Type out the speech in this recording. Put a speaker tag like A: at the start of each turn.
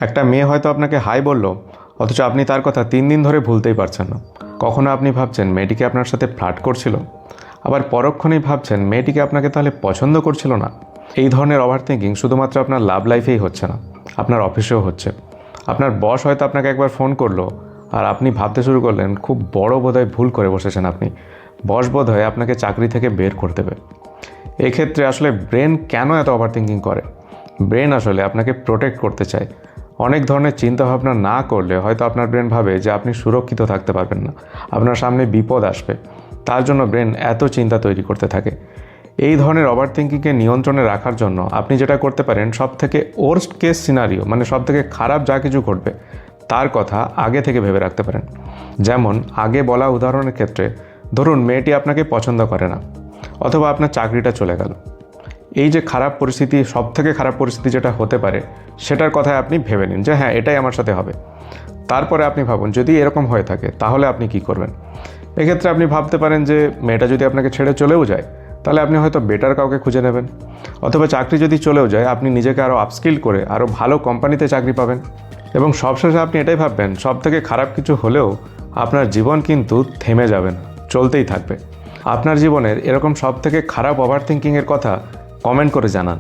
A: একটা মেয়ে হয়তো আপনাকে হাই বলল, অথচ আপনি তার কথা 3 দিন ধরে ভুলতেই পারছেন না। কখনো আপনি ভাবছেন মেয়েটিকে আপনার সাথে ফ্লার্ট করছিল, আবার পরক্ষণেই ভাবছেন মেয়েটিকে আপনাকে তাহলে পছন্দ করছিল না। এই ধরনের ওভার থিঙ্কিং শুধুমাত্র আপনার লাভ লাইফেই হচ্ছে না, আপনার অফিসেও হচ্ছে। আপনার বস হয়তো আপনাকে একবার ফোন করলো আর আপনি ভাবতে শুরু করলেন খুব বড় বোধহয় ভুল করে বসেছেন আপনি, বস বোধহয় আপনাকে চাকরি থেকে বের করে দেবে। এক্ষেত্রে আসলে ব্রেন কেন এত ওভার থিঙ্কিং করে? ব্রেন আসলে আপনাকে প্রোটেক্ট করতে চায়। অনেক ধরনের চিন্তাভাবনা না করলে হয়তো আপনার ব্রেন ভাবে যে আপনি সুরক্ষিত থাকতে পারবেন না, আপনার সামনে বিপদ আসবে। তার জন্য ব্রেন এত চিন্তা তৈরি করতে থাকে। এই ধরনের ওভার থিঙ্কিংকে নিয়ন্ত্রণে রাখার জন্য আপনি যেটা করতে পারেন, সব থেকে ওর্স্ট কেস সিনারিও মানে সব থেকে খারাপ যা কিছু ঘটবে তার কথা আগে থেকে ভেবে রাখতে পারেন। যেমন আগে বলা উদাহরণের ক্ষেত্রে ধরুন মেয়েটি আপনাকে পছন্দ করে না, অথবা আপনার চাকরিটা চলে গেল। এই যে খারাপ পরিস্থিতি, সব থেকে খারাপ পরিস্থিতি যেটা হতে পারে সেটার কথায় আপনি ভেবে নিন যে হ্যাঁ, এটাই আমার সাথে হবে। তারপরে আপনি ভাবুন যদি এরকম হয়ে থাকে তাহলে আপনি কি করবেন। এক্ষেত্রে আপনি ভাবতে পারেন যে মেয়েটা যদি আপনাকে ছেড়ে চলেও যায় তাহলে আপনি হয়তো বেটার কাউকে খুঁজে নেবেন, অথবা চাকরি যদি চলেও যায় আপনি নিজেকে আরও আপস্কিল করে আরও ভালো কোম্পানিতে চাকরি পাবেন। এবং সবশেষে আপনি এটাই ভাববেন সব থেকে খারাপ কিছু হলেও আপনার জীবন কিন্তু থেমে যাবে না, চলতেই থাকবে। আপনার জীবনের এরকম সব থেকে খারাপ ওভার থিঙ্কিংয়ের কথা কমেন্ট করে জানান।